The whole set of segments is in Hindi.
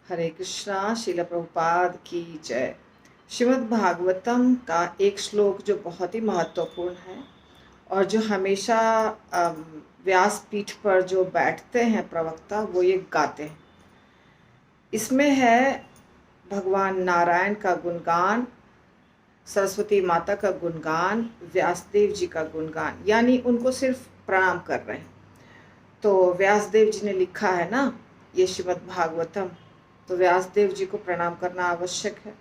हरे कृष्णा। श्रील प्रभुपाद की जय। श्रीमद् भागवतम का एक श्लोक जो बहुत ही महत्वपूर्ण है और जो हमेशा व्यासपीठ पर जो बैठते हैं प्रवक्ता वो ये गाते हैं। इसमें है भगवान नारायण का गुणगान, सरस्वती माता का गुणगान, व्यासदेव जी का गुणगान, यानी उनको सिर्फ प्रणाम कर रहे हैं। तो व्यासदेव जी ने लिखा है ना ये श्रीमद् भागवतम, तो व्यासदेव जी को प्रणाम करना आवश्यक है।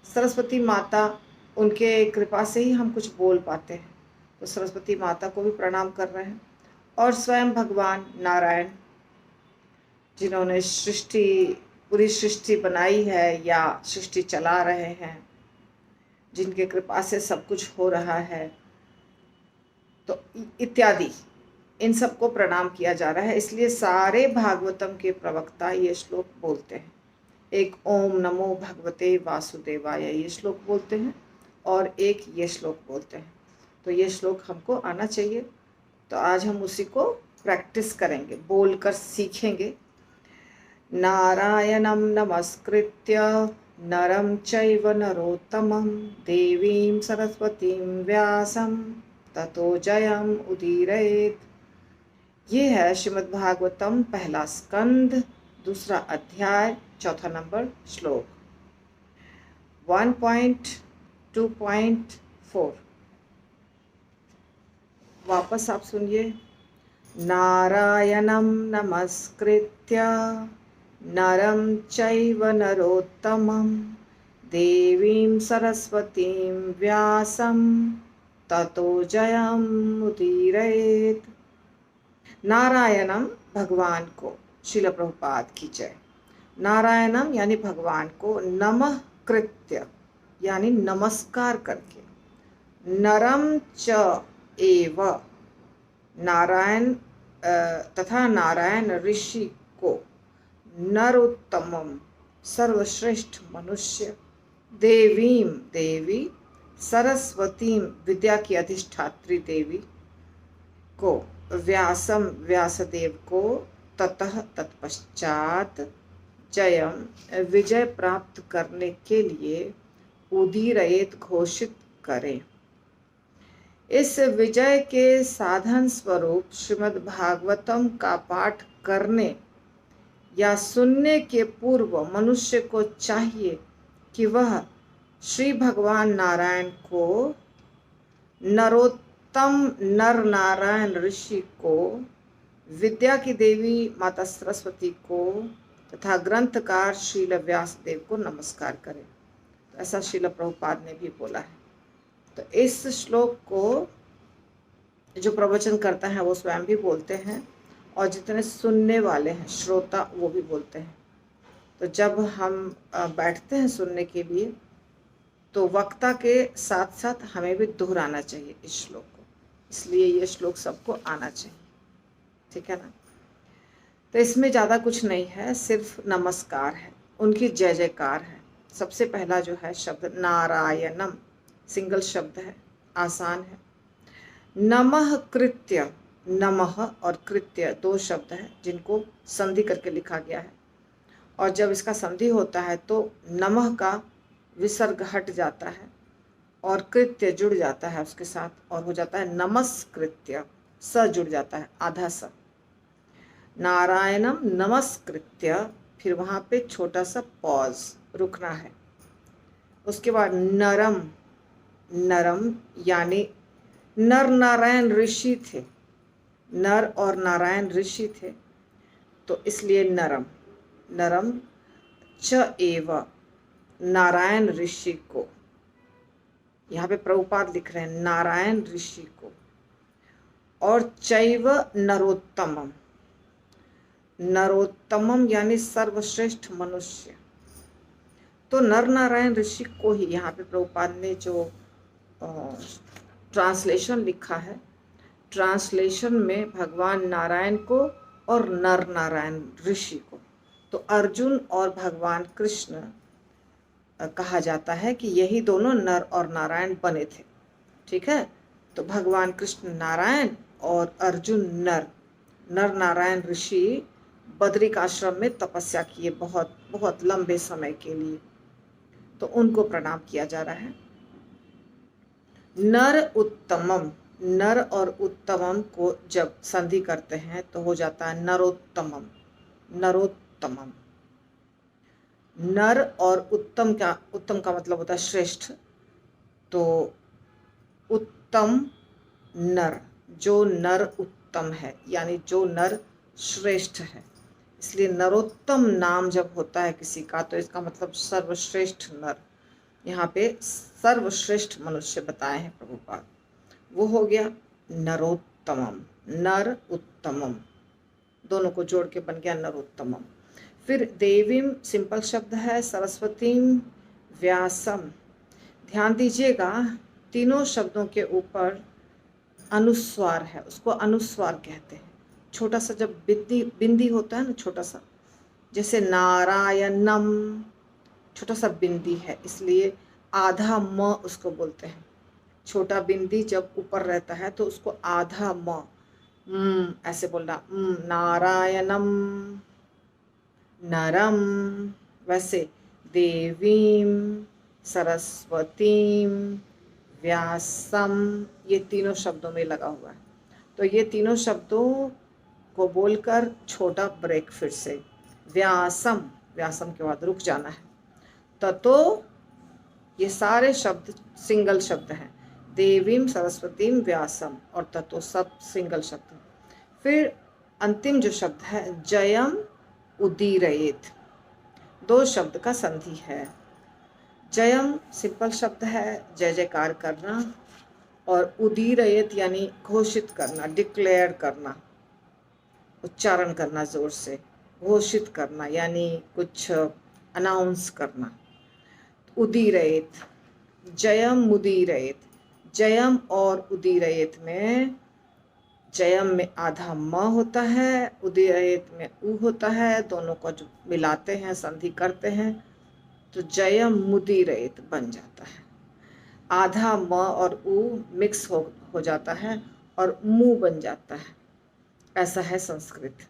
सरस्वती माता, उनके कृपा से ही हम कुछ बोल पाते हैं, तो सरस्वती माता को भी प्रणाम कर रहे हैं। और स्वयं भगवान नारायण जिन्होंने पूरी सृष्टि बनाई है या सृष्टि चला रहे हैं, जिनके कृपा से सब कुछ हो रहा है, तो इत्यादि इन सबको प्रणाम किया जा रहा है। इसलिए सारे भागवतम के प्रवक्ता ये श्लोक बोलते हैं। एक ओम नमो भगवते वासुदेवाय ये श्लोक बोलते हैं और एक ये श्लोक बोलते हैं। तो ये श्लोक हमको आना चाहिए, तो आज हम उसी को प्रैक्टिस करेंगे, बोलकर सीखेंगे। नारायणं नमस्कृत्य नरं चैव नरोत्तमं देवीं सरस्वतीं व्यासं ततो जयम् उदीरयेत्। ये है श्रीमद् भागवतम पहला स्कंद, दूसरा अध्याय, चौथा नंबर श्लोक 1.2.4। वापस आप सुनिए। नारायणं नमस्कृत्य नरं चैव नरोत्तमं देवीं सरस्वतीं व्यासं ततो जयम् उदीरयेत्। नारायणम भगवान को, श्रील प्रभुपाद की जय। नारायणम यानी भगवान को, नमः कृत्य यानी नमस्कार करके, नरम च एव नारायण तथा नारायण ऋषि को, नरोत्तमम सर्वश्रेष्ठ मनुष्य, देवीम देवी, सरस्वतीम विद्या की अधिष्ठात्री देवी को, व्यासम व्यासदेव को, ततः तत्पश्चात, जयम विजय प्राप्त करने के लिए, उदीरयेत घोषित करें। इस विजय के साधन स्वरूप श्रीमद् भागवतम का पाठ करने या सुनने के पूर्व मनुष्य को चाहिए कि वह श्री भगवान नारायण को, नर नारायण ऋषि को, विद्या की देवी माता सरस्वती को तथा ग्रंथकार श्रील व्यासदेव को नमस्कार करें। तो ऐसा श्रील प्रभुपाद ने भी बोला है। तो इस श्लोक को जो प्रवचन करता है वो स्वयं भी बोलते हैं और जितने सुनने वाले हैं श्रोता वो भी बोलते हैं। तो जब हम बैठते हैं सुनने के लिए, तो वक्ता के साथ साथ हमें भी दोहराना चाहिए इस श्लोक को, इसलिए ये श्लोक सबको आना चाहिए, ठीक है ना। तो इसमें ज़्यादा कुछ नहीं है, सिर्फ नमस्कार है, उनकी जय जयकार है। सबसे पहला जो है शब्द नारायणम, सिंगल शब्द है, आसान है। नमः कृत्य, नमः और कृत्य दो शब्द हैं जिनको संधि करके लिखा गया है, और जब इसका संधि होता है तो नमः का विसर्ग हट जाता है और कृत्य जुड़ जाता है उसके साथ और हो जाता है नमस्कृत्य, स जुड़ जाता है, आधा स। नारायणम नमस्कृत्य, फिर वहाँ पे छोटा सा पॉज, रुकना है। उसके बाद नरम, नरम यानी नर नारायण ऋषि थे, नर और नारायण ऋषि थे, तो इसलिए नरम। नरम च एव नारायण ऋषि को, यहाँ पे प्रभुपाद लिख रहे हैं नारायण ऋषि को। और चैव नरोत्तमम, नरोत्तमम यानी सर्वश्रेष्ठ मनुष्य। तो नर नारायण ऋषि को ही यहाँ पे प्रभुपाद ने जो ट्रांसलेशन लिखा है, ट्रांसलेशन में भगवान नारायण को और नर नारायण ऋषि को, तो अर्जुन और भगवान कृष्ण कहा जाता है कि यही दोनों नर और नारायण बने थे, ठीक है। तो भगवान कृष्ण नारायण और अर्जुन नर, नर नारायण ऋषि बद्रिक आश्रम में तपस्या किए बहुत बहुत लंबे समय के लिए, तो उनको प्रणाम किया जा रहा है। नर उत्तमम, नर और उत्तमम को जब संधि करते हैं तो हो जाता है नरोत्तमम, नरोत्तमम। नर और उत्तम का मतलब होता है श्रेष्ठ, तो उत्तम नर, जो नर उत्तम है यानी जो नर श्रेष्ठ है, इसलिए नरोत्तम नाम जब होता है किसी का तो इसका मतलब सर्वश्रेष्ठ नर। यहाँ पे सर्वश्रेष्ठ मनुष्य बताए हैं प्रभुपाद, वो हो गया नरोत्तमम, नर उत्तमम, दोनों को जोड़ के बन गया नरोत्तमम। फिर देवीम सिंपल शब्द है, सरस्वतीम व्यासम। ध्यान दीजिएगा तीनों शब्दों के ऊपर अनुस्वार है, उसको अनुस्वार कहते हैं। छोटा सा जब बिंदी होता है ना, छोटा सा, जैसे नारायणम, छोटा सा बिंदी है, इसलिए आधा म उसको बोलते हैं। छोटा बिंदी जब ऊपर रहता है तो उसको आधा म, ऐसे बोलना, नारायणम, नरम। वैसे देवीम, सरस्वतीम, व्यासम, ये तीनों शब्दों में लगा हुआ है। तो ये तीनों शब्दों को बोलकर छोटा ब्रेक, फिर से व्यासम, व्यासम के बाद रुक जाना है। ततो, ये सारे शब्द सिंगल शब्द हैं, देवीम, सरस्वतीम, व्यासम और ततो, सब सिंगल शब्द। फिर अंतिम जो शब्द है जयम उदीरयेत, दो शब्द का संधि है। जयम सिंपल शब्द है, जय जयकार करना, और उदीरयेत यानी घोषित करना, डिक्लेयर करना, उच्चारण करना, जोर से घोषित करना यानी कुछ अनाउंस करना। उदीरयेत, जयम उदीरयेत, जयम और उदीरयेत में, जयम में आधा म होता है, उदीरयेत में उ होता है, दोनों को जो मिलाते हैं, संधि करते हैं तो जयम मुदीरयेत बन जाता है। आधा म और उ मिक्स हो जाता है और मुंह बन जाता है, ऐसा है संस्कृत।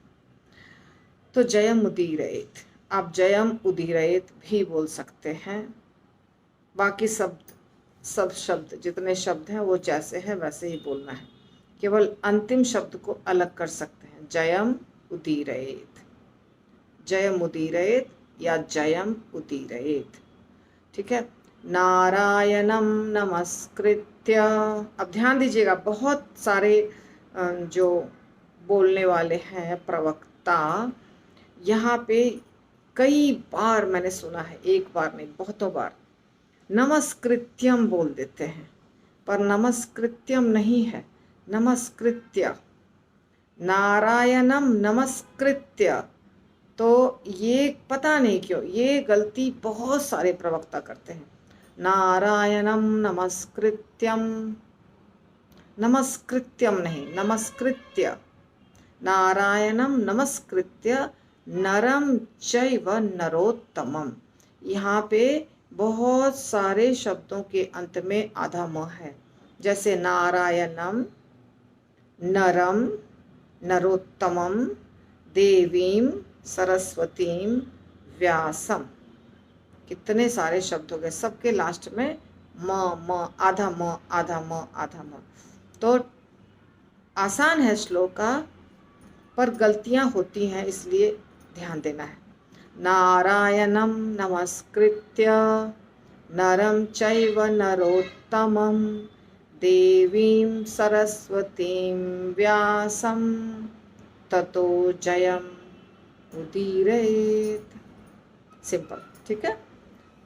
तो जयम उदीरयेत, आप जयम उदीरयेत भी बोल सकते हैं। बाकी सब शब्द, जितने शब्द हैं वो जैसे है वैसे ही बोलना है, केवल अंतिम शब्द को अलग कर सकते हैं। जयम उदीरयेत, जयम उदीरयेत या जयम उदीरयेत, ठीक है। नारायणम नमस्कृत्य, अब ध्यान दीजिएगा बहुत सारे जो बोलने वाले हैं प्रवक्ता, यहाँ पे कई बार मैंने सुना है, एक बार नहीं बहुतों बार नमस्कृत्यम बोल देते हैं, पर नमस्कृत्यम नहीं है, नमस्कृत्य, नारायणम नमस्कृत्य। तो ये पता नहीं क्यों ये गलती बहुत सारे प्रवक्ता करते हैं। नारायणम नमस्कृत्यम, नमस्कृत्यम नहीं, नमस्कृत्य, नारायणम नमस्कृत्य नरम चैव नरोत्तमम। यहाँ पे बहुत सारे शब्दों के अंत में आधा म है, जैसे नारायणम, नरम, नरोत्तमम, देवीम, सरस्वतीम, व्यासम, कितने सारे शब्द हो गए, सबके लास्ट में म, आधा म, आधा म, आधा म। तो आसान है श्लोका, पर गलतियां होती हैं, इसलिए ध्यान देना है। नारायणम नमस्कृत्य नरम चैव नरोत्तमम, देवीं सरस्वतीं व्यासं ततो जयम उदीरयेत। सिंपल, ठीक है।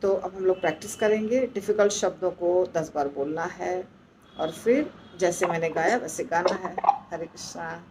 तो अब हम लोग प्रैक्टिस करेंगे, डिफ़िकल्ट शब्दों को 10 बार बोलना है और फिर जैसे मैंने गाया वैसे गाना है। हरे कृष्णा।